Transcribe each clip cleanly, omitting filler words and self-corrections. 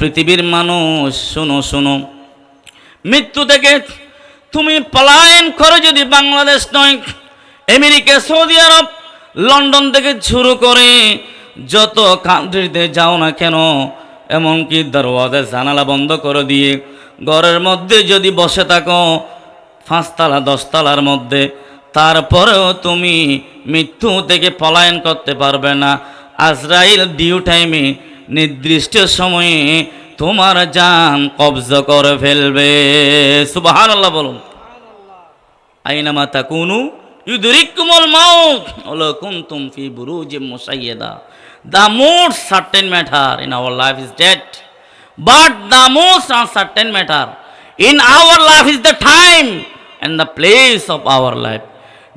পৃথিবীর মানুষ শোনো শোনো, মৃত্যু থেকে তুমি পলায়ন করে যদি বাংলাদেশ নয়, আমেরিকা, সৌদি আরব, লন্ডন থেকে শুরু করে যত কান্ট্রিতে যাও না কেন, এমনকি দরওয়াজা জানালা বন্ধ করে দিয়ে ঘরের মধ্যে যদি বসে থাকো 5 তলা 10 তলার মধ্যে, তারপরেও তুমি মৃত্যু থেকে পলায়ন করতে পারবে না। আজরাইল ডিউ টাইমে নির্দিষ্ট সময়ে তোমার জান কবজা করে ফেলবে। সুবহানাল্লাহ বলুন। আইনামা তাকুনু ইউদরিকুমুল মাউত ওয়ালাউ কুনতুম ফি বুরুজিম মুশাইয়াদা। The most certain matter in our life is death, but the most uncertain matter in our life is the time and the place of our life.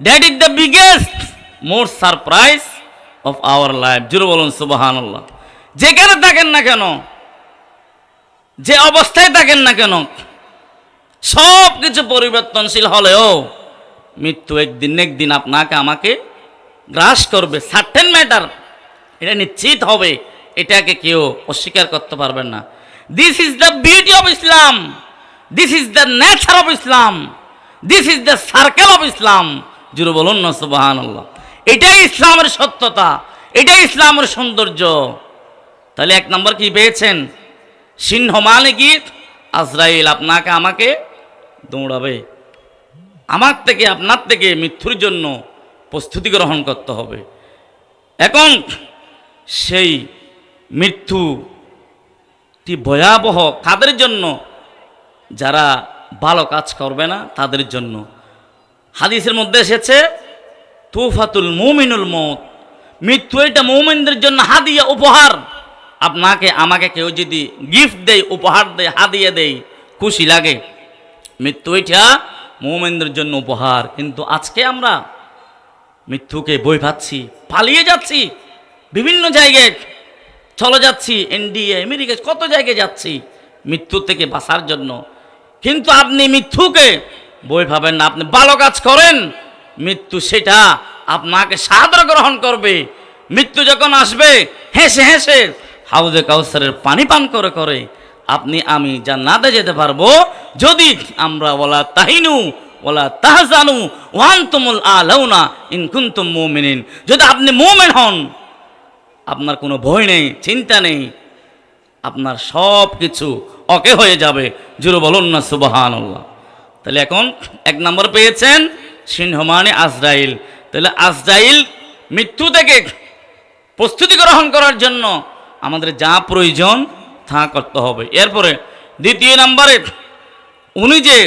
That is the biggest, most surprise of our life. জোরে বলুন সুবহানাল্লাহ। যেখানে থাকেন না কেন, যে অবস্থায় থাকেন না কেন, সব কিছু পরিবর্তনশীল হলেও মৃত্যু একদিন একদিন আপনাকে আমাকে গ্রাস করবে। সার্টেন ম্যাটার, এটা নিশ্চিত হবে, এটাকে কেউ অস্বীকার করতে পারবেন না। This is the beauty of Islam, this is the nature of Islam, this is the circle of Islam. জুড়ে বলুন না সুবহানাল্লাহ। এটাই ইসলামের সত্যতা, এটাই ইসলামের সৌন্দর্য। তাহলে 1 নম্বর কি পেয়েছেন? সিংহ মানে কি? আজরাইল আপনাকে আমাকে দৌড়াবে। আমার থেকে আপনার থেকে মৃত্যুর জন্য প্রস্তুতি গ্রহণ করতে হবে। এখন সেই মৃত্যুটি ভয়াবহ কাদের জন্য? যারা ভালো কাজ করবে না তাদের জন্য। হাদিসের মধ্যে এসেছে তুফাতুল মুমিনুল মউত, মৃত্যু এটা মুমিনদের জন্য হাদিয়া, উপহার। আপনাকে আমাকে কেউ যদি গিফট দেয়, উপহার দেয়, হাদিয়া দেয়, খুশি লাগে। মৃত্যু এটা মুমিনদের জন্য উপহার। কিন্তু আজকে আমরা মৃত্যুকে ভয় পাচ্ছি, পালিয়ে যাচ্ছি, বিভিন্ন জায়গায় চলে যাচ্ছি, ইন্ডিয়া, আমেরিকা, কত জায়গায় যাচ্ছি মৃত্যু থেকে বাঁচার জন্য। কিন্তু আপনি মৃত্যুকে ভয় পাবেন না। আপনি ভালো কাজ করেন, মৃত্যু সেটা আপনাকে সাদর গ্রহণ করবে। মৃত্যু যখন আসবে হেসে হেসে হাউজে কাউসারের পানি পান করে করে আপনি আমি জান্নাতে যেতে পারবো, যদি আমরা ওয়ালা তাহিনু ওয়ালা তাহজানু ওয়া আনতুমুল আলাউনা ইন কুনতুম মুমিনিন। যদি আপনি মুমিন হন, আপনার কোনো ভয় নেই, চিন্তা নেই, আপনার সব কিছু ওকে হয়ে যাবে। জোরে বলুন না সুবহানাল্লাহ। তাহলে এখন 1 নম্বর পেয়েছেন, সিংহ মানে আজরাইল। তাহলে আজরাইল মৃত্যু থেকে প্রস্তুতি গ্রহণ করার জন্য আমাদের যা প্রয়োজন তা করতে হবে। এরপরে 2 নম্বরে উনি যে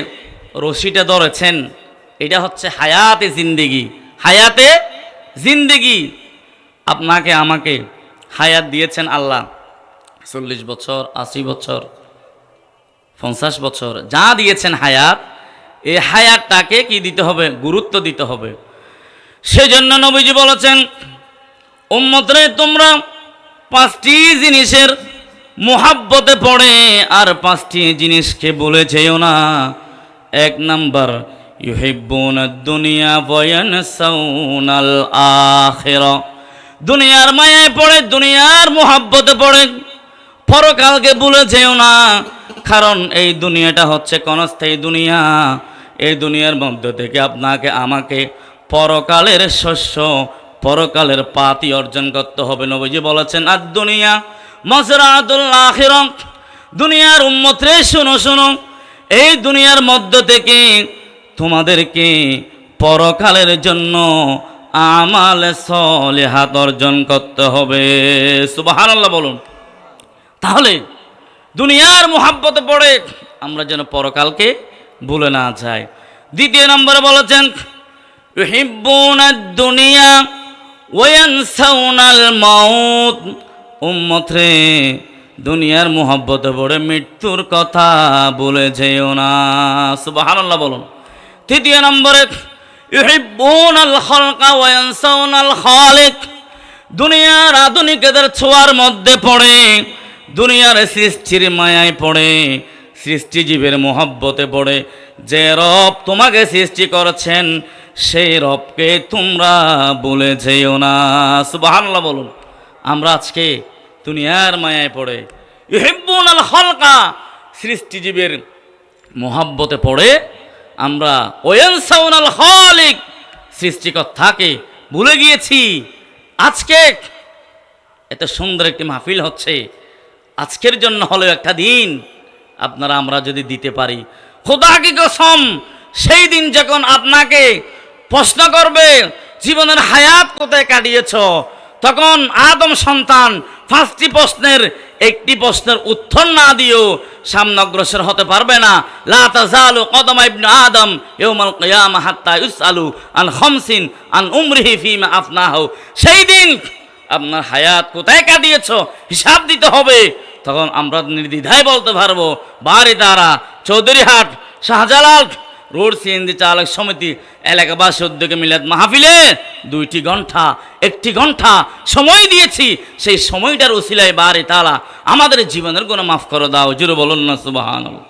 রশিটা ধরেছেন, এটা হচ্ছে হায়াতে জিন্দেগি। হায়াতে জিন্দেগি, আপনাকে আমাকে হায়াত দিয়েছেন আল্লাহ। 40 বছর, 80 বছর, 50 বছর যা দিয়েছেন হায়াত, এই হায়াতটাকে কি দিতে হবে? গুরুত্ব দিতে হবে। সেজন্য নবীজি বলেছেন, উম্মতরে তোমরা 5টি জিনিসের মুহাব্বতে পড়ে আর 5টি জিনিসকে বলে যেও না। 1 নাম্বার, ইউহিব্বুনাদ দুনিয়া ওয়া ইয়ানসাউনাল আখিরা। দুনিয়ার মায়ায় পড়ে, দুনিয়ার মুহাব্বতে পড়ে পরকালকে ভুলে যেও না। কারণ এই দুনিয়াটা হচ্ছে ক্ষণস্থায়ী দুনিয়া। এই দুনিয়ার মধ্যে থেকে আপনাকে আমাকে পরকালের শস্য, পরকালের পাতি অর্জন করতে হবে। নবীজি বলেছেন, আর দুনিয়া মাজরাতুল আখিরা। দুনিয়ার উম্মতরে শোনো শোনো, এই দুনিয়ার মধ্য থেকে তোমাদেরকে পরকালের জন্য আমাল সলিহাত অর্জন করতে হবে। সুবহানাল্লাহ বলুন। তাহলে দুনিয়ার মুহাব্বতে পড়ে আমরা যেন পরকালকে ভুলে না যাই। 2 নম্বরে বলেছেন, ইউহিব্বুনাদ দুনিয়া ওয়া ইয়ানসাউনাল মাউত। উম্মত রে, দুনিয়ার মুহাব্বতে পড়ে মৃত্যুর কথা ভুলে যেও না। সুবহানাল্লাহ বলুন। 3 নম্বরে, ইউহিব্বুনাল খালকা ওয়া ইয়ানসাউনাল খালিক। দুনিয়ার আধুনিকদের ছোঁয়ার মধ্যে পড়ে, দুনিয়ার সৃষ্টির মায়ায় পড়ে, সৃষ্টিজীবের মোহাব্বতে পড়ে যে রব তোমাকে সৃষ্টি করেছেন, সেই রবকে তোমরা ভুলে যেও না। সুবহানাল্লাহ বলুন। আমরা আজকে দুনিয়ার মায়ায় পড়ে ইউহিব্বুনাল খলকা, সৃষ্টিজীবের মোহাব্বতে পড়ে আমরা ওয়ানসাউনাল খালিক, সৃষ্টিকর্তাকে ভুলে গিয়েছি। আজকে এত সুন্দর একটি মাহফিল হচ্ছে, আজকের জন্য হলো একটা দিন আপনারা আমরা যদি দিতে পারি, খোদা কি কসম, সেই দিন যখন আপনাকে প্রশ্ন করবে জীবনের হায়াত কোথায় কাটিয়েছ, তখন আদম সন্তান 5টি প্রশ্নের একটি প্রশ্নের উত্তর না দিও সামনে অগ্রসর হতে পারবে না। লা তাজালু কদমা ইবনে আদম ইয়াউমাল কিয়ামা হাত্তা ইউসআলু আন খামসিন আন উমরিহি ফিমা আফনাহু। সেই দিন আপনার হায়াত কোথায় কাটিয়েছ হিসাব দিতে হবে। তখন আমরা নির্দ্বিধায় বলতে পারবো, বারিধারা, চৌধুরীহাট, শাহজালাল রোড সিএনজি চালক সমিতি এলাকাবাসী উদ্যোগে মিলাদ মাহফিলে 2টি ঘন্টা 1টি ঘন্টা সময় দিয়েছি। সেই সময়টার উসিলায় বারে তাআলা আমাদের জীবনের গুনাহ মাফ করে দাও, জোরে বলুন না সুবহানাল্লাহ।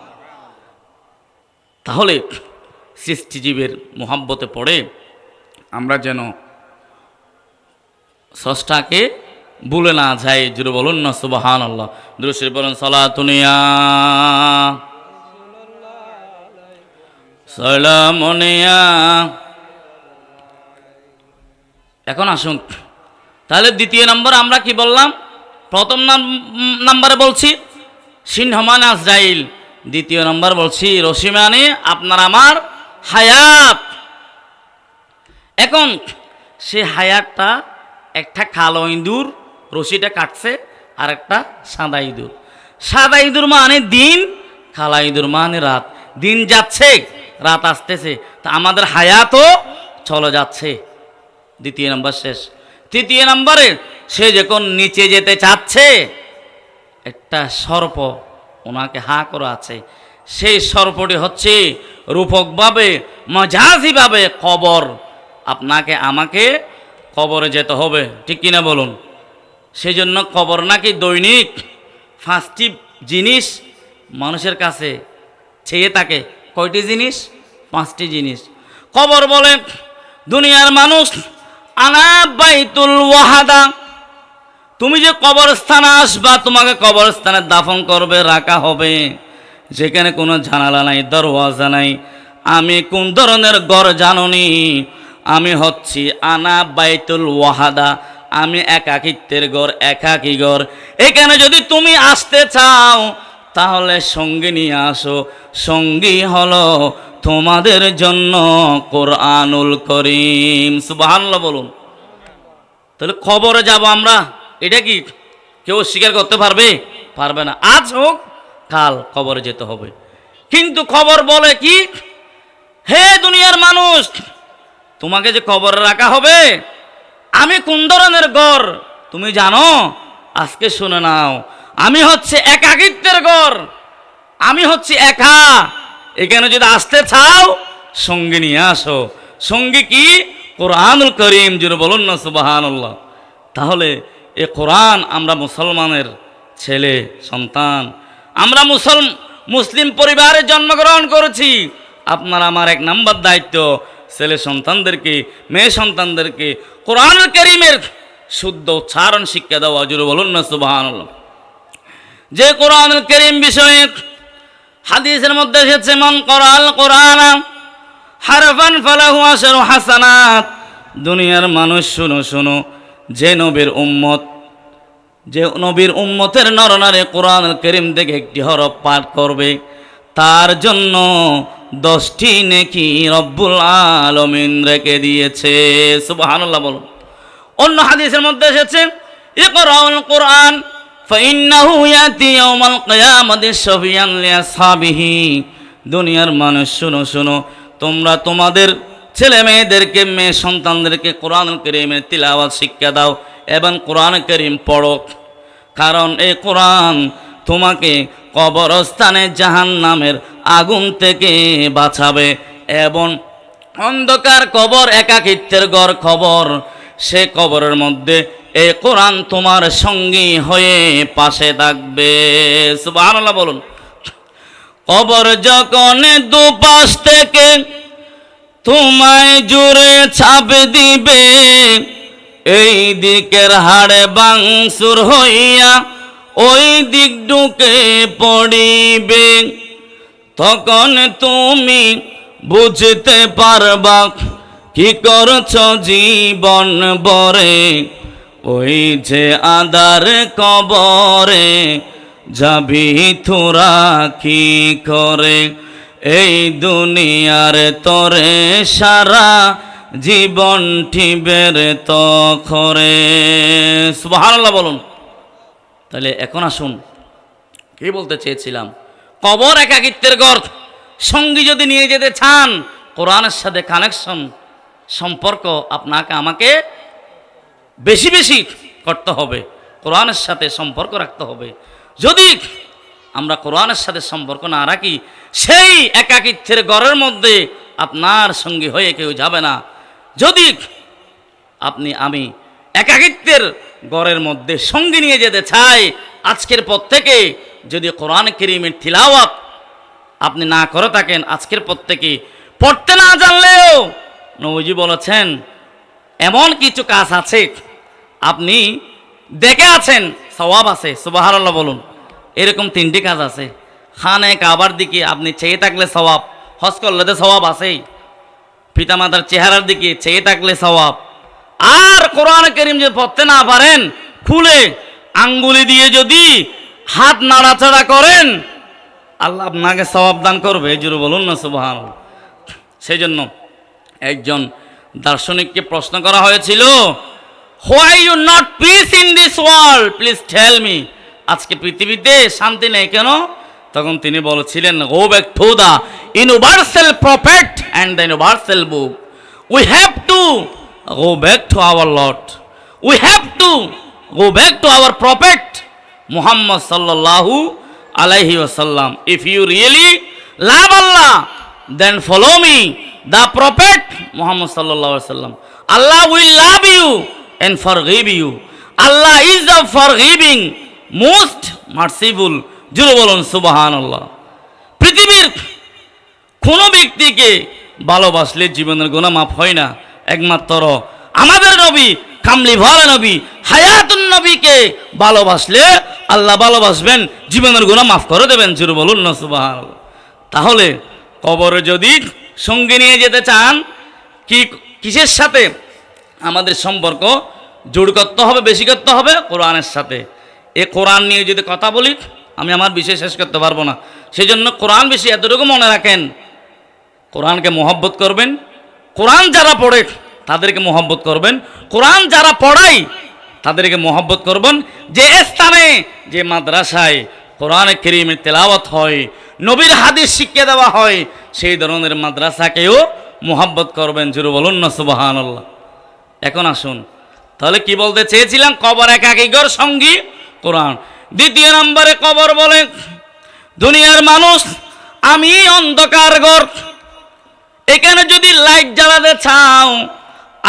তাহলে সৃষ্টিজীবের মোহাব্বতে পড়ে আমরা যেন স্রষ্টাকে ভুলে না যাই, জোরে বলুন না সুবহানাল্লাহ। দুরূদ শরীফ বলুন সালাতুনিয়া সালামুনিয়া। এখন আসুন তাহলে দ্বিতীয় নম্বর আমরা কি বললাম? প্রথম নম্বরে বলছি সিংহমান আজরাইল, দ্বিতীয় নম্বর বলছি রশিমানে আপনার আমার হায়াত। এখন সে হায়াতটা একটা কালো ইঁদুর রশিটা কাটছে, আর একটা সাদা ইঁদুর। সাদা ইঁদুর মানে দিন, কালা ইঁদুর মানে রাত। দিন যাচ্ছে, রাত আসতেছে, তা আমাদের হায়াতও চলে যাচ্ছে। দ্বিতীয় নম্বর শেষ। তৃতীয় নম্বরে সে যখন নিচে যেতে চাচ্ছে, একটা সর্প ওনাকে হা করে আছে। সেই সর্পটি হচ্ছে রূপকভাবে মজাজিভাবে কবর। আপনাকে আমাকে কবরে যেতে হবে, ঠিক কিনা বলুন? সেই জন্য কবর নাকি দৈনিক 5টি জিনিস মানুষের কাছে চেয়ে থাকে। কয়টি জিনিস? 5টি জিনিস। কবর বলে দুনিয়ার মানুষ আনা বাইতুল ওয়াহাদা, তুমি যে কবরস্থানে আসবা, তোমাকে কবরস্থানে দাফন করবে, রাখা হবে, যেখানে কোনো জানালা নাই, দরওয়াজা নাই। আমি কোন ধরনের ঘর জাননি? আমি হচ্ছি আনা বাইতুল ওয়াহাদা, আমি একাকিত্বের ঘর, একাকী ঘর। এখানে যদি তুমি আসতে চাও তাহলে সঙ্গে নিয়ে আসো। সঙ্গী হলো তোমাদের জন্য কোরআনুল করিম। সুবহানাল্লাহ বলুন। তাহলে কবরে যাব আমরা, এটা কি কেউ স্বীকার করতে পারবে? পারবে না। আজ হোক কাল কবরে যেতে হবে। কিন্তু কবর বলে কি, হে দুনিয়ার মানুষ, তোমাকে যে কবরে রাখা হবে, আমি কোন ধরনের ঘর তুমি জানো? আজকে শুনে নাও, আমি হচ্ছে একাকিত্বের ঘর, আমি হচ্ছে একা। এখানে যদি আসতে চাও সঙ্গী নিয়ে আসো। সঙ্গী কি? কোরআনুল করিম, জুড়ে বলুন না সুবহানাল্লাহ। তাহলে এ কোরআন, আমরা মুসলমানের ছেলে সন্তান, আমরা মুসলিম পরিবারে জন্মগ্রহণ করেছি। আপনার আমার 1 নম্বর দায়িত্ব ছেলে সন্তানদেরকে, মেয়ে সন্তানদেরকে কোরআনুল কারীমের শুদ্ধ উচ্চারণ শিক্ষা দেওয়া, জুড়ে বলুন না সুবহানাল্লাহ। যে কোরআনুল কারীম বিষয়ে হাদিসের মধ্যে এসেছে, মান করাল কোরআন হারফান ফালাহু আশরু হাসানাত। দুনিয়ার মানুষ শুনো শুনো, যে নবীর উম্মতের নরনারী কোরআনুল কারীম থেকে একটি হরফ পাঠ করবে, তার জন্য 10টি নেকি রব্বুল আলামিন রেখে দিয়েছে। সুবহানাল্লাহ বলুন। অন্য হাদিসের মধ্যে এসেছে, ইকরাউল কোরআন ফাইন্নাহু ইয়াতি ইয়াউমাল কিয়ামাতি শাফিয়ান লিআসহাবিহি। দুনিয়ার মানুষ শুনো শুনো, তোমরা তোমাদের ছেলে মেয়েদেরকে, মেয়ে সন্তানদেরকে কোরআনুল কারীমের তিলাওয়াত শিক্ষা দাও এবং কোরআনুল কারীম পড়ো। কারণ এই কোরআন তোমাকে কবরস্থানে জাহান্নামের আগুন থেকে বাঁচাবে এবং অন্ধকার কবর, একাকিত্বের ঘর কবর, সে কবরের মধ্যে এই কোরআন তোমার সঙ্গী হয়ে পাশে থাকবে। সুবহানাল্লাহ বলুন। কবর যখন দুপাশ থেকে তোমায় জুড়ে ছাপ দিবে, এই দিকের হাড়ে বাংসুর হইয়া ওই দিক ঢুকে পড়িবে, তখন তুমি বুঝতে পারবা কি করছ জীবন বরে। ওই যে আদার কবরে যাবি তোরা কি করে, এই দুনিয়ার তরে সারা জীবন ঠিবের তখরে। সুবহানাল্লাহ বলুন। তাহলে এখন আসুন, কি বলতে চেয়েছিলাম, কবর একাকিত্বের ঘর। সঙ্গী যদি নিয়ে যেতে চান, কোরআনের সাথে কানেকশন, সম্পর্ক আপনাকে আমাকে বেশি বেশি করতে হবে, কোরআনের সাথে সম্পর্ক রাখতে হবে। যদি আমরা কোরআনের সাথে সম্পর্ক না রাখি, সেই একাকিত্বের ঘরের মধ্যে আপনার সঙ্গী হয়ে কেউ যাবে না। যদি আপনি আমি একাকিত্বের ঘরের মধ্যে সঙ্গী নিয়ে যেতে চাই, আজকের পর থেকে যদি কোরআন কারীমের তিলাওয়াত আপনি না করে থাকেন, আজকের পর থেকে পড়তে না জানলেও নবীজি বলেছেন এমন কিছু কাজ আছে আপনি দেখে আছেন, সওয়াব আছে। সুবহানাল্লাহ বলুন। এরকম 3টি কাজ আছে। খানে কাবার দিকে আপনি চেয়ে থাকলে সওয়াব, হজ করলে তো সওয়াব আছেই। পিতামাতার চেহারার দিকে চেয়ে থাকলে সওয়াব। আর কোরআন কারীম যদি পড়তে না পারেন, খুলে আঙ্গুলি দিয়ে যদি হাত নাড়াচাড়া করেন, আল্লাহ আপনাকে সওয়াব দান করবে। জোরে বলুন না সুবহানাল্লাহ। সেই জন্য একজন দার্শনিককে প্রশ্ন করা হয়েছিল, why you not peace in this world, please tell me. আজকে পৃথিবীতে শান্তি নেই কেন? তখন তিনি বলেছিলেন, go back to the universal prophet and the universal book. We have to go back to our lord, we have to go back to our prophet Muhammad সাল্লাল্লাহু আলাইহি ওয়াসাল্লাম। If you really love Allah, then follow me, the prophet Muhammad sallallahu alaihi wasallam. Allah will love you and forgive you. Allah is the forgiving, most merciful. জোরে বলুন সুবহানাল্লাহ। পৃথিবীর কোনো ব্যক্তিকে ভালোবাসলে জীবনের গুনাহ মাফ হয় না, একমাত্র আমাদের নবী কামলি ভালো নবী হায়াতুন নবীকে ভালোবাসলে আল্লাহ ভালোবাসবেন, জীবনের গুনাহ মাফ করে দেবেন। জোরে বলুন না সুবহানাল্লাহ। তাহলে কবরে যদি সঙ্গে নিয়ে যেতে চান, কিসের সাথে আমাদের সম্পর্ক জোড় করতে হবে, বেশি করতে হবে? কোরআনের সাথে। এ কোরআন নিয়ে যদি কথা বলি, আমি আমার বিষয় শেষ করতে পারবো না। সেই জন্য কোরআন বেশি এতটুকু মনে রাখেন, কোরআনকে মহব্বত করবেন। কোরআন যারা পড়ে তাদেরকে মহব্বত করবেন, কোরআন যারা পড়ায় তাদেরকে মহব্বত করবেন। যে স্থানে, যে মাদ্রাসায় কোরআন কারীমের তেলাওয়াত হয়, নবীর হাদিস শিক্ষা দেওয়া হয়, সেই ধরনের মাদ্রাসাকেও মোহাব্বত করবেন। জোরে বলুন না সুবহানাল্লাহ। এখন আসুন, তাহলে কি বলতে চেয়েছিলাম, কবর একাকী ঘর, সঙ্গী কোরআন। দ্বিতীয় নম্বরে কবর বলে, দুনিয়ার মানুষ আমি অন্ধকার ঘর। এখানে যদি লাইট জ্বালাতে চাও,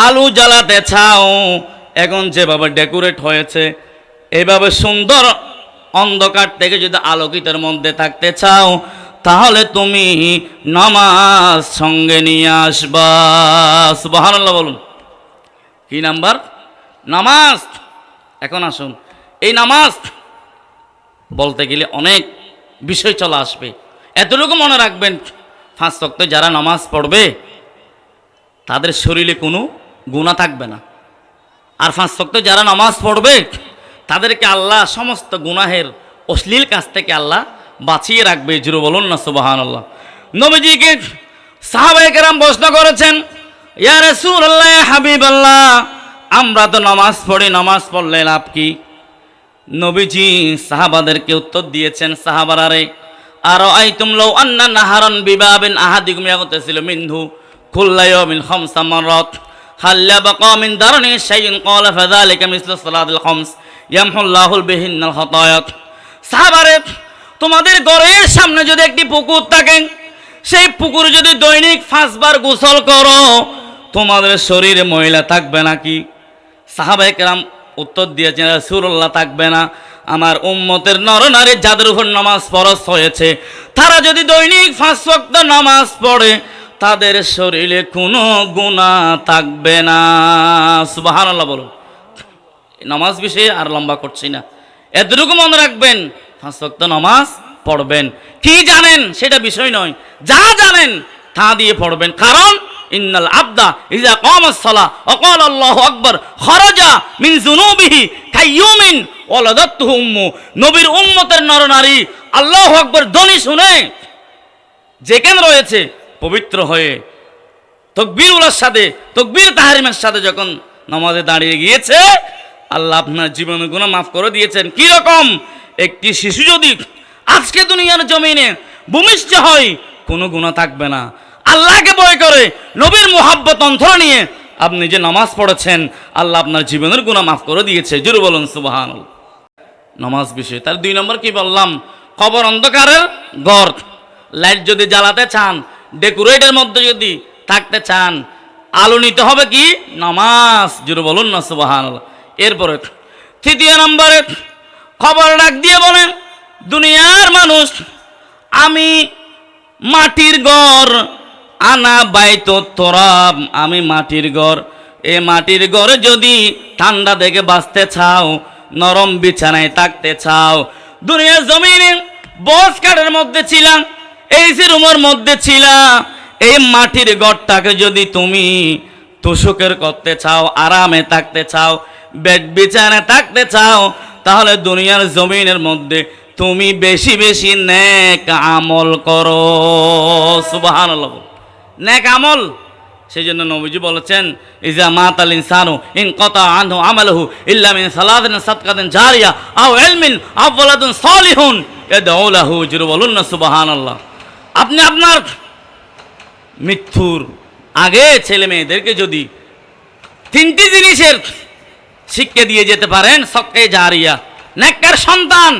আলো জ্বালাতে চাও, এখন যেভাবে ডেকোরেট হয়েছে এইভাবে সুন্দর অন্ধকার থেকে যদি আলোকিতের মধ্যে থাকতে চাও, তাহলে তুমি নামাজ সঙ্গে নিয়ে আসবা। সুবহানাল্লাহ বলুন। কি নাম্বার? নামাজ। এখন আসুন, এই নামাজ বলতে গেলে অনেক বিষয় চলে আসবে। এতটুকু মনে রাখবেন, 5 ওয়াক্ত যারা নামাজ পড়বে তাদের শরীরে কোনো গুনাহ থাকবে না। আর 5 ওয়াক্ত যারা নামাজ পড়বে তাদেরকে আল্লাহ সমস্ত গুনাহের অশ্লীল কাজ থেকে আল্লাহ বাঁচিয়ে রাখবে। জোরে বলুন না সুবহানাল্লাহ। নবীজিকে সাহাবায়ে কেরাম প্রশ্ন করেছেন, ইয়া রাসূলুল্লাহ, ইয়া হাবিবাল্লাহ, আমরা তো নামাজ পড়ি, নামাজ পড়লে লাভ কি? নবীজি সাহাবাদেরকে উত্তর দিয়েছেন, সাহাবারা রে, আর আইতুম লাউ আন্না নাহারান বিবাবিন আহাদিকুম ইয়াগতাসিলু মিনহু কুল্লা ইয়াউমিন 5 মাররাত হাল্লা বাকা মিন দারনি শাইইন ক্বালা ফাযালিকা মিসলু সালাতিল খামস ইয়ামহুল্লাহুল বিহিন্নাল খাতায়াত। সাহাবারে, তোমাদের ঘরের সামনে যদি একটি পুকুর থাকে, সেই পুকুরে যদি দৈনিক 5 বার গোসল করো, তোমাদের শরীরে ময়লা থাকবে নাকি? সাহাবায়ে কেরাম উত্তর দিয়েছেন, রাসূলুল্লাহ, থাকবে না। আমার উম্মতের নরনারী যাদের উপর নামাজ ফরজ হয়েছে, তারা যদি দৈনিক 5 ওয়াক্ত নামাজ পড়ে, তাদের শরীরে কোনো গুনাহ থাকবে না। সুবহানাল্লাহ বলুন। নামাজ বিষয়ে আর লম্বা করছি না। এতটুকু মনে রাখবেন, 5 ওয়াক্ত নামাজ পড়বেন। কি জানেন সেটা বিষয় নয়, যা জানেন তা দিয়ে পড়বেন। কারণ ইন্নাল আবদা ইযা কামাস সালাহ ওয়া ক্বালা আল্লাহু আকবার খারাজা মিন যুনুবিহি কাইয়ুমিন ওয়ালাদাতুহু উম্মু। নবীর উম্মতের নরনারী আল্লাহু আকবার ধ্বনি শুনে যেখানে রয়েছে পবিত্র হয়ে তাকবীরুলের সাথে, তাকবীর তাহরিমের সাথে যখন নামাজে দাঁড়িয়ে গিয়েছে, আল্লাহ আপনার জীবনের গুনাহ মাফ করে দিয়েছেন। কি রকম? একটি শিশু যদি আজকে দুনিয়ার জমিনে ভূমিষ্ঠ হয়, কোনো গুনাহ থাকবে না। আল্লাহকে ভয় করে নবীর মুহাব্বত অন্তরে নিয়ে আপনি যে নামাজ পড়েছেন, আল্লাহ আপনার জীবনের গুনাহ মাফ করে দিয়েছে। জোরে বলুন সুবহানাল্লাহ। নামাজ বিষয়। তার 2 নম্বর কি বললাম? কবর অন্ধকারের ঘর। লাইট যদি জ্বালাতে চান, ডেকোরেটের মধ্যে যদি থাকতে চান, আলো নিতে হবে কি? নামাজ। জোরে বলুন না সুবহানাল্লাহ। এরপরে 3 নম্বরে খবর ডাক দিয়ে বলেন, দুনিয়ার মানুষ, আমি মাটির ঘর, আনা বাইতুত তুরাব, আমি মাটির ঘর। এই মাটির ঘরে যদি ঠান্ডা দেখে বাঁচতে চাও, নরম বিছানায় থাকতে চাও, দুনিয়ার জমিনে বস কাঠের মধ্যে ছিলাম, এসি রুমের মধ্যে ছিলা, এই মাটির ঘরটাকে যদি তুমি তোষকের করতে চাও, আরামে থাকতে চাও, বেড বিছানায় থাকতে চাও, তাহলে দুনিয়ার জমিনের মধ্যে তুমি বেশি বেশি নেক আমল করো। সুবহানাল্লাহ। নেক আমল। সেই জন্য নবীজি বলেছেন, ইজা মাতাল ইনসানু ইনকাতা আনহু আমালুহু ইল্লা মিন সালাতিন সাদকাতিন জারিয়া আও ইলমিন আও ওয়ালাদুন সালিহুন ইয়াদউ লাহু। জোরে বলুন না সুবহানাল্লাহ। আপনি আপনার মৃত্যুর আগে ছেলে মেয়েদেরকে যদি 3টি জিনিসের শিক্ষা দিয়ে যেতে পারেন, সদকায়ে জারিয়া, নেককার সন্তান,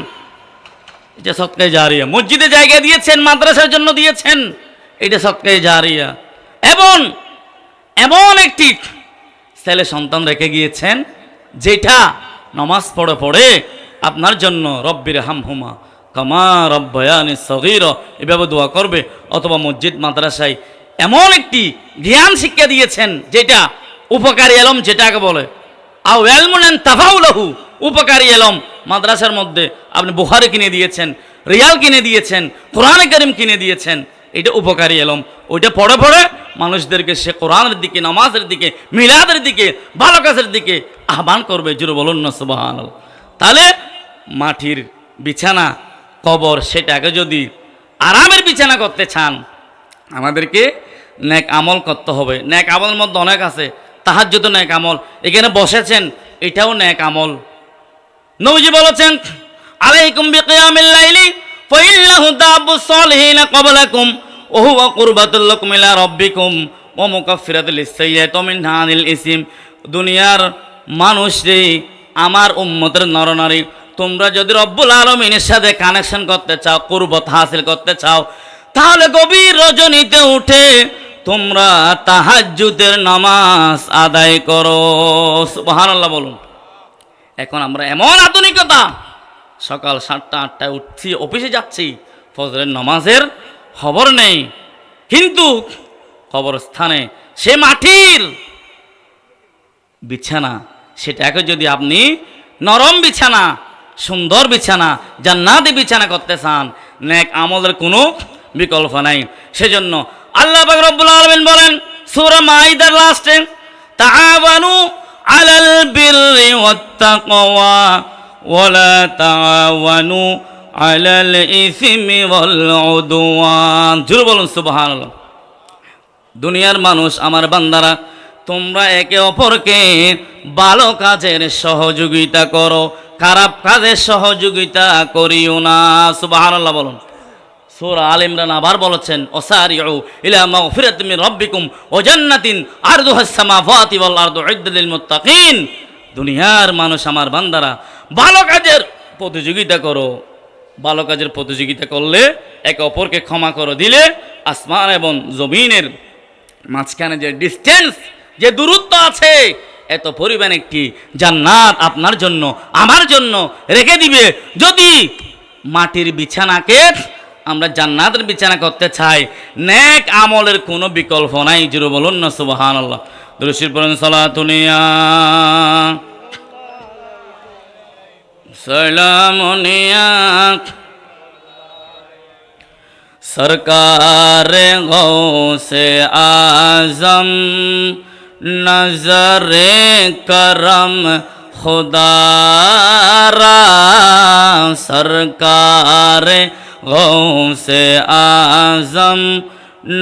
এটা সদকায়ে জারিয়া। মসজিদে জায়গা দিয়েছেন, মাদ্রাসার জন্য দিয়েছেন, এটা সদকায়ে জারিয়া। এবং এমন একটি ছেলে সন্তান রেখে গিয়েছেন, যেটা নামাজ পড়ে পড়ে আপনার জন্য রব্বির হামহুমা কামা রব্বায়ানি সগীরা এভাবে দোয়া করবে। অথবা মসজিদ মাদ্রাসায় এমন একটি জ্ঞান শিক্ষা দিয়েছেন, যেটা উপকারী এলম, যেটাকে বলে আও ইলমুন তাফাউলাহু, উপকারী এলম। মাদ্রাসার মধ্যে আপনি বুখারী কিনে দিয়েছেন, রিয়াল কিনে দিয়েছেন, কোরআনে কারীম কিনে দিয়েছেন, এটা উপকারী এলম। ওইটা পড়ে পড়ে মানুষদেরকে সে কোরআনের দিকে, নামাজের দিকে, মিলাদের দিকে, ভালো কাজের দিকে আহ্বান করবে। জোরে বলুন না সুবহানাল্লাহ। তাহলে মাটির বিছানা, কবর, সেটাকে যদি আরামের বিছানা করতে চান, আমাদেরকে নেক আমল করতে হবে। নেক আমলের মধ্যে অনেক আছে। তাহাজ্জুদ নেক আমল, এখানে বসেছেন, এটাও নেক আমল। নবীজি বলেছেন, আলাইকুম বিকিয়ামিল লাইলি ফাইল্লাহু দাবুস সালিহিনা ক্বাবলাকুম ওয়া হুয়া কুরবাতুল লাকুম ইলা রাব্বিকুম ওয়া মুকাফফিরাতুল লিস-সাইয়্যাতি মিন হানিল ইসম। দুনিয়ার মানুষ রে, আমার উম্মতের নরনারী, তোমরা যদি রব্বুল আলামিনের সাথে কানেকশন করতে চাও, কুরবত হাসিল করতে চাও, তাহলে গভীর রজনীতে উঠে তোমরা তাহাজ্জুদের নামাজ আদায় করো। সুবহানাল্লাহ বলুন। এখন আমরা এমন আধুনিকতা, সকাল 7টা 8টায় উঠছি, অফিসে যাচ্ছি, ফজরের নামাজের খবর নেই। কিন্তু কবরস্থানে সে মাটির বিছানা, সেটাকে যদি আপনি নরম বিছানা, সুন্দর বিছানা, জান্নাতি বিছানা করতে চান, নেক আমলের কোনো বিকল্প নাই। সেজন্য আল্লাহ পাক রব্বুল আলামিন বলেন সূরা মাইদার লাস্টে, তাআওয়ানু আলাল বিররি ওয়াত তাকওয়া ওয়ালা তাআওয়ানু আলাল ইসমি ওয়াল উদওয়ান। জোরে বলুন সুবহানাল্লাহ। দুনিয়ার মানুষ, আমার বান্দারা, তোমরা একে অপরকে ভালো কাজের সহযোগিতা করো, খারাপ কাজের সহযোগিতা করিও না। সুবহানাল্লাহ বলুন। সূরা আল ইমরান আবার বলেছেন, ওয়াসারিউ ইলা মাগফিরাতিন মির রাব্বিকুম ওয়া জান্নাতিন আরদুহাস সামাওয়াতি ওয়াল আরদু উইদ্দাত লিল মুত্তাকিন। দুনিয়ার মানুষ, আমার বান্দারা, ভালো কাজের প্রতিযোগিতা করো। ভালো কাজের প্রতিযোগিতা করলে, একে অপরকে ক্ষমা করে দিলে, আসমান এবং জমিনের মাঝখানে যে ডিস্টেন্স, যে দূরত্ব আছে, এত পরিমাণ একটি জান্নাত আপনার জন্য, আমার জন্য রেখে দিবে। যদি মাটির বিছানাকে আমরা জান্নাতের বিছানা করতে চাই, নেক আমলের কোনো বিকল্প নাই। জোরে বলুন না সুবহানাল্লাহ। দুরূদ শরীফ পড়ুন, সালাতুনিয়া सलामुनिया सरकार गौसे आजम नजरे करम खुदारा सरकार गौसे आजम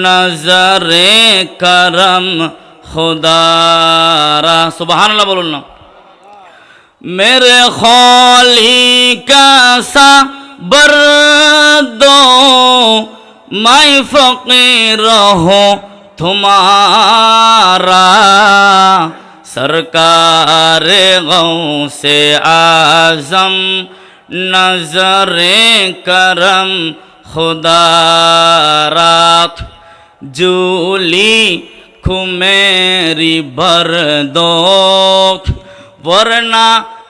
नजरे करम खुदारा सुबहानल्लाह बोलून ना मेरे खौली का सा बर्दो मैं फकीर हो तुम्हारा सरकार गौसे आजम नजरे करम खुदारा जूली खुमेरी भर दो वरना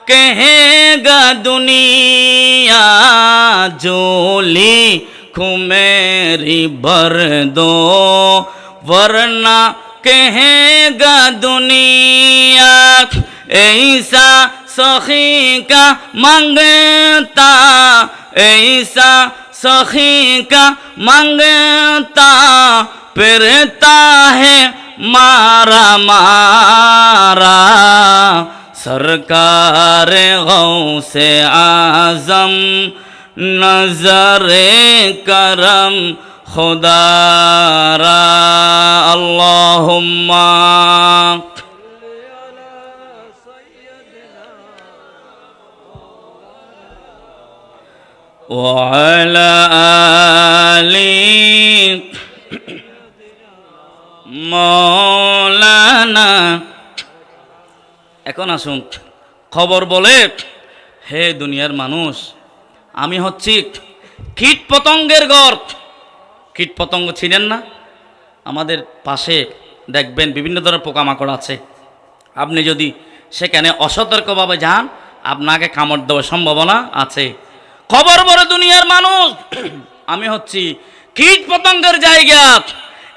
कहेगा दुनिया जोली खुमेरी भर दो वरना कहेगा दुनिया ऐसा सखी का मांगता ऐसा सखी का मांगता फिरता है मारा मारा सरकार गौसे आजम नजरे करम खुदारा अल्लाहुम्मा व अला आली मौलाना এখন আসুন খবর বলে হে দুনিয়ার মানুষ আমি হচ্ছি কীট পতঙ্গের ঘর কীট পতঙ্গ ছিলেন না আমাদের পাশে দেখবেন বিভিন্ন ধরনের পোকামাকড় আছে আপনি যদি সেখানে অসতর্কভাবে যান আপনাকে কামড় দেওয়ার সম্ভাবনা আছে খবর বলে দুনিয়ার মানুষ আমি হচ্ছি কীট পতঙ্গের জায়গা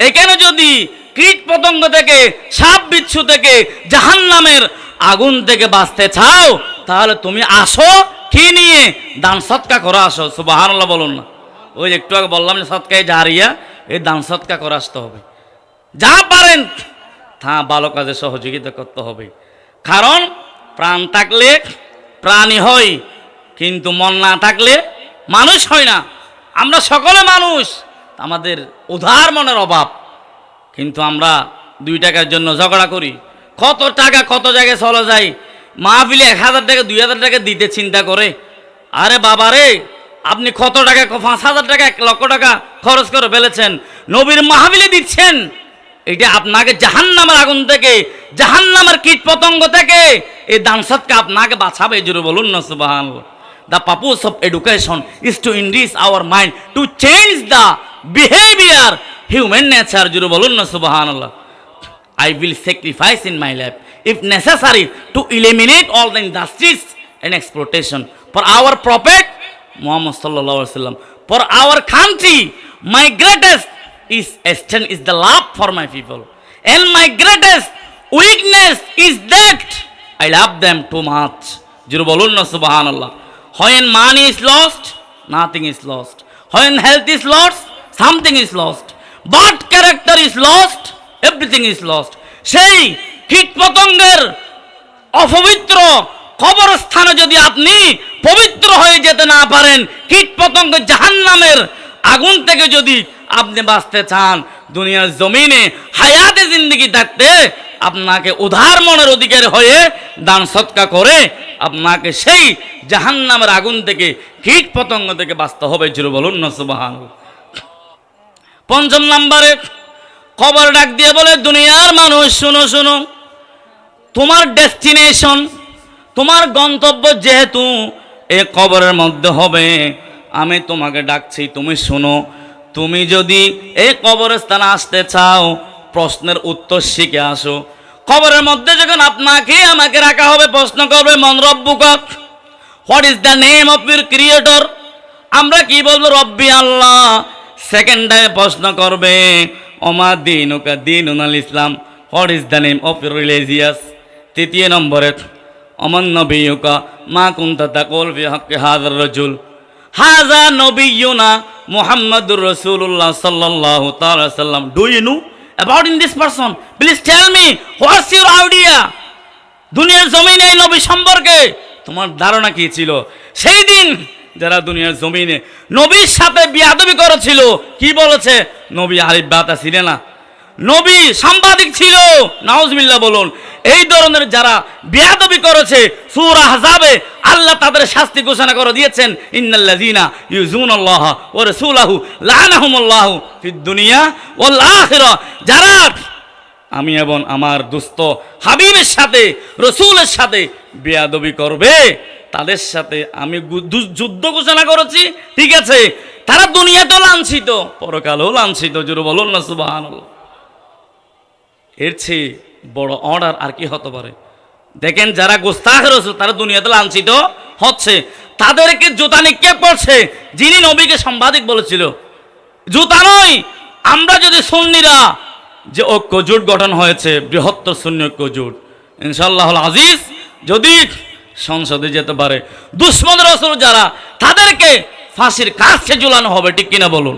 এখানে যদি কীট পতঙ্গ থেকে সাপ বিচ্ছু থেকে জাহান্নামের আগুন থেকে বাঁচতে চাও তাহলে তুমি আসো কি নিয়ে দান সৎকা করে আসো সুবহানাল্লাহ বলুন না ওই একটু আগে বললাম যে সৎকায় জারিয়া এই দান সৎকা করে আসতে হবে যা পারেন তা ভালো কাজে সহযোগিতা করতে হবে কারণ প্রাণ থাকলে প্রাণী হয় কিন্তু মন না থাকলে মানুষ হয় না আমরা সকলে মানুষ আমাদের উদার মনের অভাব কিন্তু আমরা 2 টাকার জন্য ঝগড়া করি কত টাকা কত জায়গায় চলে যায় মাহফিলে 1000 টাকা 2000 টাকা দিতে চিন্তা করে আরে বাবা রে আপনি কত টাকা 5000 টাকা 1 লক্ষ টাকা খরচ করে ফেলেছেন নবীর মাহফিলে দিচ্ছেন এটা আপনাকে জাহান্নামের আগুন থেকে জাহান্নামের কীট পতঙ্গ থেকে এই দান সৎকা আপনাকে বাঁচাবে জোরে বলুন না সুবহানাল্লাহ The purpose of education is to enrich our mind, to change the behavior, human nature. Juru bolun na subhanallah. I will sacrifice in my life, if necessary, to eliminate all the injustice and exploitation. For our Prophet Muhammad sallallahu alaihi wasallam, for our country, my greatest strength is the love for my people, and my greatest weakness is that I love them too much. Juru bolun na subhanallah. When money is lost, nothing is lost. When health is lost, something is lost. But character is lost, everything is lost. সেই কীট পতঙ্গের অপবিত্র কবরস্থানে যদি আপনি পবিত্র হয়ে যেতে না পারেন, কীট পতঙ্গ জাহান্নামের আগুন থেকে যদি আপনি বাঁচতে চান, দুনিয়ার জমিনে হায়াতে জিন্দেগি থাকতে আপনাকে উদার মনের অধিকারী হয়ে দান সৎকা করে আপনাকে সেই জাহান্নামের আগুন থেকে কীট পতঙ্গ থেকে বাঁচতে হবে জোরে বলুন না সুবহানাল্লাহ 5 নম্বরে খবর ডাক দিয়ে বলে দুনিয়ার মানুষ শুনো শুনো তোমার ডেস্টিনেশন তোমার গন্তব্য যেহেতু এই কবরের মধ্যে হবে আমি তোমাকে ডাকছি তুমি শুনো তুমি যদি এই কবরস্থানে আসতে চাও প্রশ্নের উত্তর শিখে আসো কবরের মধ্যে যখন আপনাকে আমাকে রাখা হবে প্রশ্ন করবে মান রব্বুকা what is the name of your creator আমরা কি বলবো রব্বি আল্লাহ সেকেন্ড টাইমে প্রশ্ন করবে ওমা দীনুকা দীনুল ইসলাম what is the name of your religious তৃতীয় নম্বরে ওমান নবিয়ুকা মা কুনতা তাকুল ফি হাক্কি হাযার রাজুল হাযা নবিয়ুনা মুহাম্মাদুর রাসূলুল্লাহ সাল্লাল্লাহু তাআলা সাল্লাম। Do you know about in this person? Please tell me what's your idea. দুনিয়ার জমিনে এই নবী সম্পর্কে তোমার ধারণা কি ছিল? সেই দিন যারা দুনিয়ার জমিনে নবীর সাথে বিয়াদবি করেছিল, কি বলেছে? নবী আরিফ বাতা ছিল না, নবী সাংবাদিক ছিল, নাউজুবিল্লাহ বলুন। এই ধরনের যারা বিয়াদবি করেছে, সূরা আহজাবে আল্লাহ তাদের শাস্তি ঘোষণা করে দিয়েছেন, ইন্নাল্লাযীনা ইউযুনাল্লাহ ওয়া রাসূলাহু লাআনাহুমুল্লাহু ফিদ দুনিয়া ওয়াল আখিরা। যারা আমি এবং আমার দোস্ত হাবিবের সাথে, রসুলের সাথে বেয়াদবি করবে, তাদের সাথে আমি যুদ্ধ ঘোষণা করেছি। ঠিক আছে, তারা দুনিয়াতেও লাঞ্ছিত, পরকালেও লাঞ্ছিত। জোরে বলুন না সুবহানাল্লাহ। এর চেয়ে বড় অর্ডার আর কি হতে পারে? দেখেন, যারা গোস্তাখ রসুল তারা দুনিয়াতে লাঞ্ছিত হচ্ছে, তাদেরকে জুতা নিক্ষেপ করছে যিনি নবীকে সাংবাদিক বলেছিল। জুতা নয়, আমরা যদি সুন্নিরা যে ঐক্য জোট গঠন হয়েছে, বৃহত্তর সুন্নি ঐক্য জোট, ইনশাআল্লাহ আজিজ যদি সংসদে যেতে পারে, দুশ্মন রাসূল যারা, তাদেরকে ফাঁসির কাছে ঝুলানো হবে। ঠিক কিনা বলুন?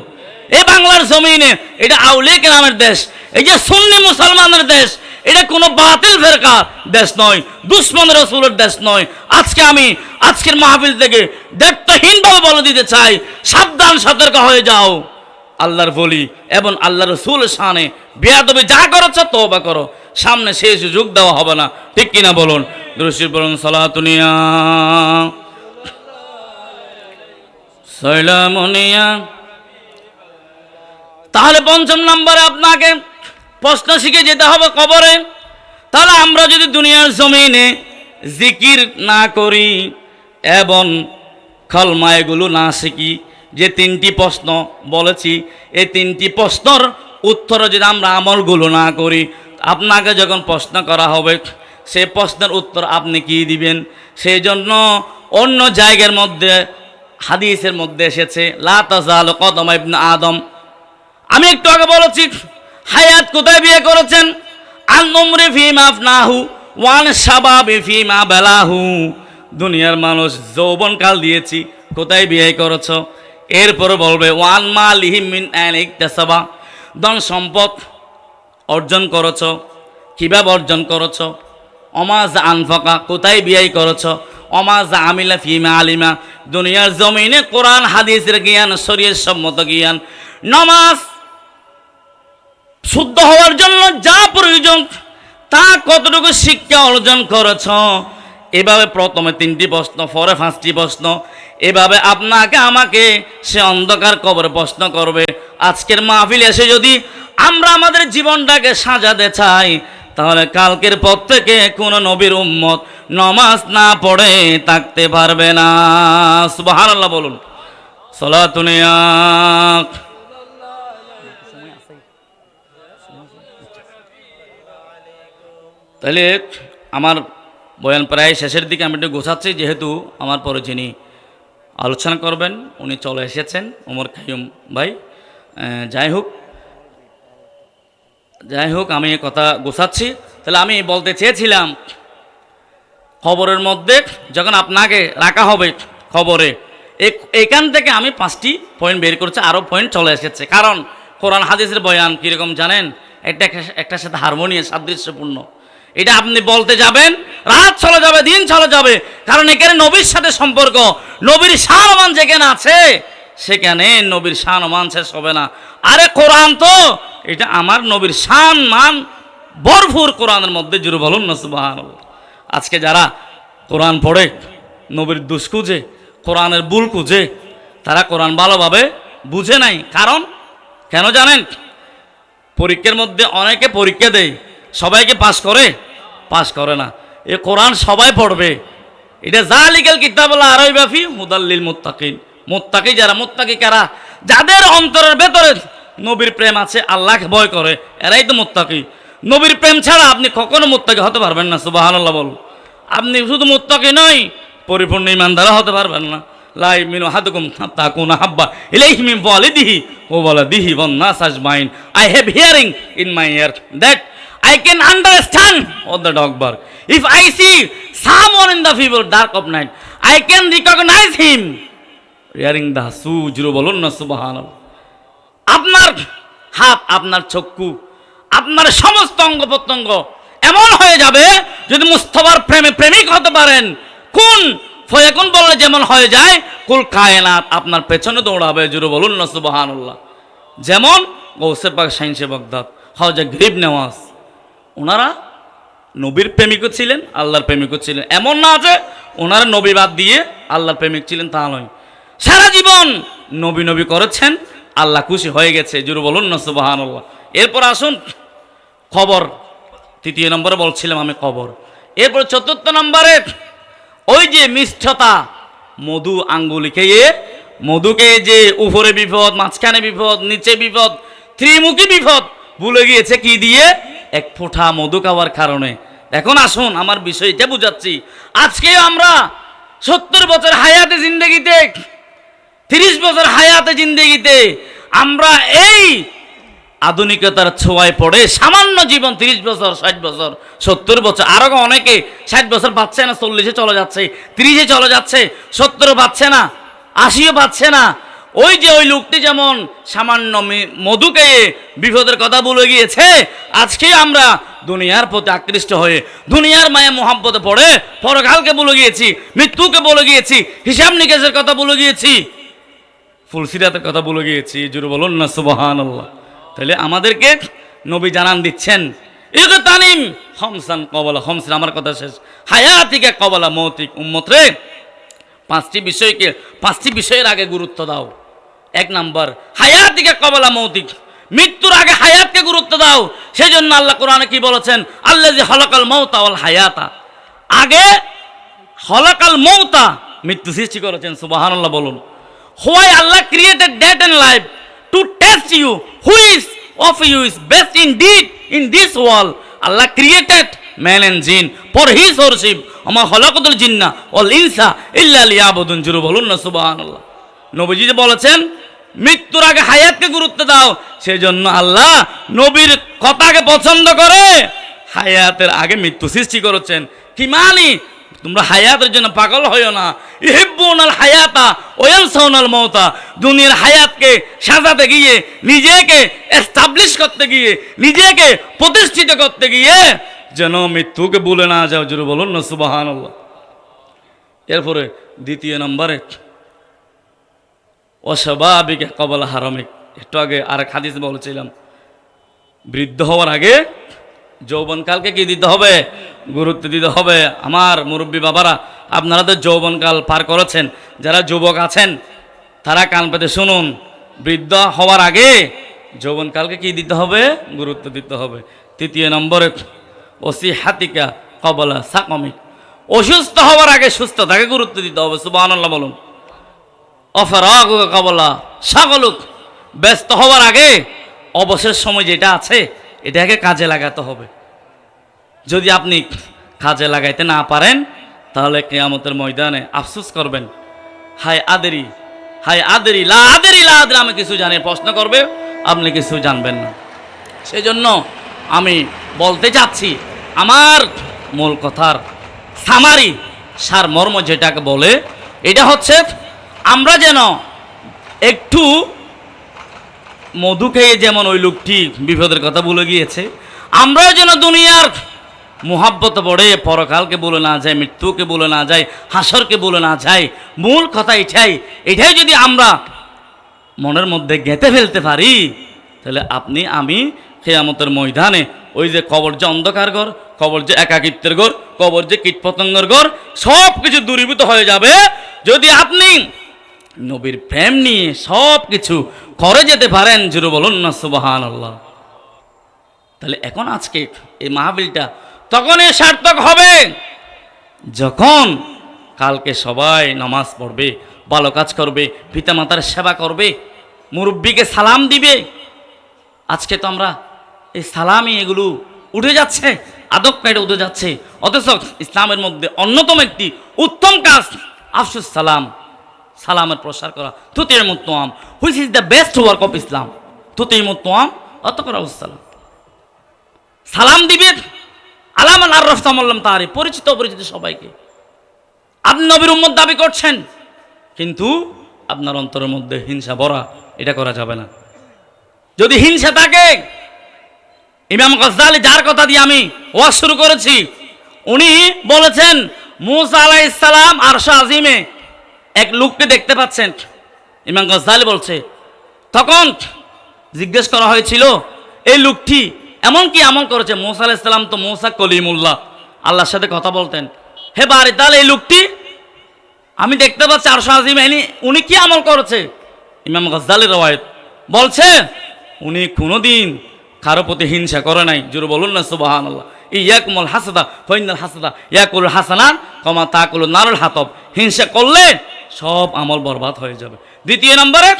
এই বাংলার জমিনে এটা আউলিয়া কেরামের দেশ, এই যে সুন্নি মুসলমানের দেশ, এটা কোনো বাতিল ফেরকার দেশ নয়, দুশ্মন রাসূলের দেশ নয়। আজকের মাহফিল থেকে দায়িত্বহীনভাবে বলে দিতে চাই, সাবধান, সতর্ক হয়ে যাও। আল্লাহর বলি এবং আল্লাহর রাসূলের শানে বেয়াদবি যা করেছ তওবা করো, সামনে সেই সুযোগ দেওয়া হবে না। ঠিক কিনা বলুন? দুরূদ শরীফ বলুন, সালাতুনিয়া সালামুনিয়া। তাহলে পঞ্চম নম্বরে আপনাকে প্রশ্ন শিখে যেতে হবে কবরে। তাহলে আমরা যদি দুনিয়ার জমিনে জিকির না করি এবং কলমা এগুলো না শিখি, যে তিনটি প্রশ্ন বলেছি, এই তিনটি প্রশ্নর উত্তর যদি আমরা আমলগুলো না করি, আপনাকে যখন প্রশ্ন করা হবে সেই প্রশ্নের উত্তর আপনি কি দিবেন? সেই জন্য অন্য জায়গার মধ্যে হাদিসের মধ্যে এসেছে, লা তাজালু কদম ইবনে আদম। আমি একটু আগে বলেছি, হায়াত কোথায় বিয়ে করেছেন? আন উমরি ফিমা আফনাহু ওয়ান শাবাবি ফিমা বালাহু। দুনিয়ার মানুষ যৌবনকাল দিয়েছি, কোথায় বিয়ে করেছ? এরপরে বলবে ওয়ান মালিহি মিন আন ইকতাসাবা, ধন সম্পদ অর্জন করেছ, কিভাবে অর্জন করেছ? অমাজ আনফাকা, কোথায় বিয়ে করেছ? অমাজ আমিলা ফিমা আলিমা। দুনিয়ার জমিনে কোরআন হাদিসের জ্ঞান, শরীয়ত সম্মত জ্ঞান, নামাজ শুদ্ধ হওয়ার জন্য যা প্রয়োজন তা কতটুকু শিক্ষা অর্জন করেছ? এভাবে প্রথমে তিনটি প্রশ্ন, পরে পাঁচটি প্রশ্ন, এভাবে আপনাকে আমাকে সে অন্ধকার কবরে প্রশ্ন করবে। আজকের মাহফিল এসে যদি আমরা আমাদের জীবনটাকে সাজাতে চাই, তাহলে কালকের পর থেকে কোনো নবীর উম্মত নামাজ না পড়ে থাকতে পারবে না। সুবহানাল্লাহ বলুন। সালাতুনিয়া। তাহলে আমার বয়ান প্রায় শেষের দিকে, আমি একটু গোছাচ্ছি, যেহেতু আমার পরে যিনি আলোচনা করবেন উনি চলে এসেছেন, ওমর খাইয়ুম ভাই। যাই হোক আমি কথা গোছাচ্ছি। তাহলে আমি বলতে চেয়েছিলাম, খবরের মধ্যে যখন আপনাকে রাখা হবে খবরে, এখান থেকে আমি 5টি পয়েন্ট বের করছি, আরও পয়েন্ট চলে এসেছে। কারণ কোরআন হাদিসের বয়ান কীরকম জানেন? একটার সাথে হারমোনিয়াম, সাদৃশ্যপূর্ণ। এটা আপনি বলতে যাবেন, রাত চলে যাবে, দিন চলে যাবে, কারণ এখানে নবীর সাথে সম্পর্ক। নবীর শান যেখানে আছে সেখানে নবীর শান মান শেষ হবে না। আরে কোরআন তো এটা আমার নবীর শান মান ভরপুর কোরআনের মধ্যে। জুড়ে বলুন না সুবহানাল্লাহ। আজকে যারা কোরআন পড়ে নবীর দোষ খুঁজে, কোরআনের ভুল খুঁজে, তারা কোরআন ভালোভাবে বুঝে নাই। কারণ কেন জানেন? পরীক্ষার মধ্যে অনেকে পরীক্ষা দেয়, সবাইকে পাস করে না। এ কোরআন সবাই পড়বে। এটা জালিকাল কিতাবুল্লাহ আরাইবা ফি হুদাল্লিল মুত্তাকিন। মুত্তাকি যারা, মুত্তাকি কারা? যাদের অন্তরের ভেতরে নবীর প্রেম আছে, আল্লাহকে ভয় করে, এরাই তো মুত্তাকি। নবীর প্রেম ছাড়া আপনি কখনো মুত্তাকি হতে পারবেন না। সুবহানাল্লাহ বল। আপনি শুধু মুত্তাকি নয়, পরিপূর্ণ ঈমানদার হতে পারবেন না। লা ইউমিনু আহাদুকুম হাত্তা আকুনা হাব্বা ইলাইহি মিন ওয়ালিদিহি ওয়া ওয়ালাদিহি ওয়ান নাস আজমাইন। I have hearing in my ear that I can understand what the dog bark. If I see someone in the fever dark of night, I can recognize him wearing the shoe. জুড়ে বলুন না সুবহানাল্লাহ। আপনার হাত, আপনার চক্ষু, আপনার সমস্ত অঙ্গ প্রত্যঙ্গ এমন হয়ে যাবে, যদি মুস্তাফার প্রেমে প্রেমিক হতে পারেন, কোন ফয়াকুন বললে যেমন হয়ে যায়, কুল কায়নাত আপনার পেছনে দৌড়াবে। জুড়ে বলুন না সুবহানাল্লাহ। যেমন গৌসে পাক শাইনশে বাগদাদ, হযরত গরিব নওয়াজ, ওনারা নবীর প্রেমিকও ছিলেন, আল্লাহর প্রেমিকও ছিলেন। এমন না যে ওনারা নবী বাদ দিয়ে আল্লাহর প্রেমিক ছিলেন, তা নয়। সারা জীবন নবী নবী করেছেন, আল্লাহ খুশি হয়ে গেছে। জুড়ে বলুন না সুবহানাল্লাহ। এরপর আসুন খবর, তৃতীয় নম্বরে বলছিলাম আমি কবর। এরপর চতুর্থ নম্বরে ওই যে মিষ্টতা, মধু আঙ্গুলি খেয়ে, মধুকে যে উপরে বিপদ, মাঝখানে বিপদ, নিচে বিপদ, ত্রিমুখী বিপদ ভুলে গিয়েছে কি দিয়ে? এক ফোঁটা মধু খাওয়ার কারণে। এখন আসুন আমার বিষয়টা বুঝাচ্ছি। আজকে আমরা 70 বছর হায়াতে জিন্দেগিতে, 30 বছর হায়াতে জিন্দেগিতে আমরা এই আধুনিকতার ছোঁয়ায় পড়ে সামান্য জীবন 30 বছর, 60 বছর, 70 বছর, আরো অনেকে 60 বছর পাচ্ছে না, 40-এ চলে যাচ্ছে, 30-এ চলে যাচ্ছে, 70 পাচ্ছে না, 80-ও পাচ্ছে না। ওই যে ওই লোকটি যেমন সামান্য মধু খেয়ে বিপদের কথা বলে গিয়েছে, আজকে আমরা দুনিয়ার প্রতি আকৃষ্ট হয়ে দুনিয়ার মায়া মোহাব্বতে পড়ে পরকালকে বলে গিয়েছি, মৃত্যুকে বলে গিয়েছি, হিসাব নিকেশের কথা বলে গিয়েছি, ফুলসিরাতের কথা বলে গিয়েছি। জুড়ে বলুন না সুবহানাল্লাহ। তাহলে আমাদেরকে নবী জানান দিচ্ছেন, ইগতানিম খমসান কবলা খমসান। আমার কথা শেষ। হায়াতিকা কবলা মৌতিক। উম্মত রে, 5টি বিষয়ের আগে গুরুত্ব দাও। 1 নম্বর, হায়াতিকা কবলা মৌতিক, মৃত্যুর আগে হায়াতকে গুরুত্ব দাও। সেজন্য আল্লাহ কোরআনে কি বলেছেন? আল্লাযী খালাকাল মাউতা ওয়াল হায়াতা। আগে খালাকাল মাউতা, মৃত্যু সৃষ্টি করেছেন। সুবহানাল্লাহ বলুন। Why Allah created death and life? To test you, who is of you is best indeed in this world. Allah created man and jinn for his worship. Ama khalaqatul jinna wal insa illa liya'budun. জুড়ে বলুন না সুবহানাল্লাহ। নবীজি যে বলেছেন মৃত্যুর আগে হায়াতকে গুরুত্ব দাও, সেজন্য আল্লাহ নবীর কথাকে পছন্দ করে হায়াতের আগে মৃত্যু সৃষ্টি করেছেন। কি মানি? তোমরা হায়াতের জন্য পাগল হইও না। ইহিব্বুনাল হায়াতা ওয়া ইয়ানসাউনাল মাউতা। দুনিয়ার হায়াতকে সাজাতে গিয়ে, নিজেকে এস্টাবলিশ করতে গিয়ে, নিজেকে প্রতিষ্ঠিত করতে গিয়ে যেন মৃত্যুকে ভুলে না যাও। জোরে বলুন না সুবহানাল্লাহ। এরপরে দ্বিতীয় নম্বরে অস্বাভাবিক কবলা হারামিক। একটু আগে আরেক হাদিস বলছিলাম, বৃদ্ধ হওয়ার আগে যৌবনকালকে কি দিতে হবে? গুরুত্ব দিতে হবে। আমার মুরব্বী বাবারা, আপনারা তো যৌবনকাল পার করেছেন, যারা যুবক আছেন তারা কান পেতে শুনুন। বৃদ্ধ হওয়ার আগে যৌবনকালকে কি দিতে হবে? গুরুত্ব দিতে হবে। তৃতীয় নম্বরে ওসিহাতিকা কবলা সাকমিক, অসুস্থ হওয়ার আগে সুস্থতাকে গুরুত্ব দিতে হবে। সুবহানাল্লাহ বলুন। অফরাগুকা কবলা শাগলুক, ব্যস্ত হওয়ার আগে অবসর সময় যেটা আছে এটাকে কাজে লাগাতে হবে। যদি আপনি কাজে লাগাইতে না পারেন তাহলে কিয়ামতের ময়দানে আফসোস করবেন, হায় আদেরি, হায় আদেরি, লা আদেরি, লা আদেরি, আমি কিছু জানি। প্রশ্ন করবে, আপনি কিছু জানবেন না। সেজন্য আমি বলতে চাচ্ছি, আমার মূল কথার সামারি, সারমর্ম যেটাকে বলে, এটা হচ্ছে আমরা যেন একটু মধু খেয়ে যেমন ওই লোকটি বিপদের কথা বলে গিয়েছে, আমরাও যেন দুনিয়ার মোহাব্বত পড়ে পরকালকে বলে না যায়, মৃত্যুকে বলে না যায়, হাসরকে বলে না যায়। মূল কথা এটাই যদি আমরা মনের মধ্যে গেঁথে ফেলতে পারি, তাহলে আপনি আমি কিয়ামতের ময়দানে ওই যে কবর যে অন্ধকার ঘর, কবর যে একাকিত্বের ঘর, কবর যে কীটপতঙ্গের ঘর, সব কিছু দূরীভূত হয়ে যাবে যদি আপনি নবীর প্রেম নিয়ে সব কিছু করে যেতে পারেন। জুড়ে বলুন না সুবহানাল্লাহ। তাহলে এখন আজকে এই মাহফিলটা তখনই সার্থক হবে যখন কালকে সবাই নামাজ পড়বে, ভালো কাজ করবে, পিতামাতার সেবা করবে, মুরব্বীকে সালাম দিবে। আজকে তো আমরা এই সালামি এগুলো উঠে যাচ্ছে, আদব কায়দা উঠে যাচ্ছে। অথচ ইসলামের মধ্যে অন্যতম একটি উত্তম কাজ আফসুস সালাম, সালামের প্রসার করা। তুতিমুত তোয়াম, which is the best work of Islam. তুতিমুত তোয়াম অতকরাউস সালাম। সালাম দিবে, আলামান আর রফতামল্লাম তাহারি, পরিচিত অপরিচিত সবাইকে। আপনি নবীর উম্মত দাবি করছেন, কিন্তু আপনার অন্তরের মধ্যে হিংসা ভরা, এটা করা যাবে না। যদি হিংসা থাকে, ইমাম গজ্জালি যার কথা দিয়ে আমি ওয়াজ শুরু করেছি, উনি বলেছেন মুসা আলাইহিস সালাম আরশ আজিমে এক লোককে দেখতে পাচ্ছেন। ইমাম গজ্জালি বলছে, তখন জিজ্ঞেস করা হয়েছিল এই লোকটি এমন কি আমল করেছে। মুসা আলাইহিস সালাম তো মুসা কলিমুল্লাহ, আল্লাহর সাথে কথা বলতেন। হে বারি, তাহলে এই লোকটি আমি দেখতে পাচ্ছি আরশ আজিমে, উনি কি আমল করেছে? ইমাম গজ্জালির রওয়ায়াত বলছে উনি কোনোদিন কারো প্রতি হিংসা করে নাই। জোরে বলুন না সুবহানাল্লাহ। ইয়াকুমুল হাসাদা ফাইনাল হাসাদা ইয়াকুল হাসানান কমা তাকুল নারুল হাতব। হিংসা করলে সব আমল বরবাদ হয়ে যাবে। দ্বিতীয় নম্বরে,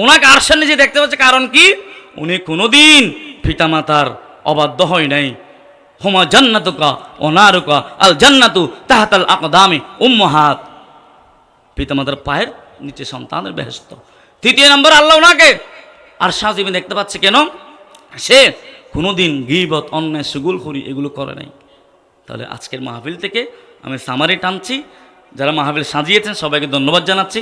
ওনাকে আরশের নিচে দেখতে পাচ্ছে, কারণ কি? উনি কোনোদিন পিতামাতার অবাধ্য হয় নাই। হুমা জান্নাতুকা ও নারুকা আল জান্নাতু তাহাতাল আকদামি উম্মাহাত, পিতামাতার পায়ের নিচে সন্তানের বেহেশত। তৃতীয় নম্বর, আল্লাহ ওনাকে আরশ আজিমে দেখতে পাচ্ছে, কেন? সে কোনোদিন গীবত, অন্যায়, সুগুলখুরি এগুলো করে নাই। তাহলে আজকের মাহফিল থেকে আমি সামারি টানছি, যারা মাহফিল সাজিয়েছেন সবাইকে ধন্যবাদ জানাচ্ছি।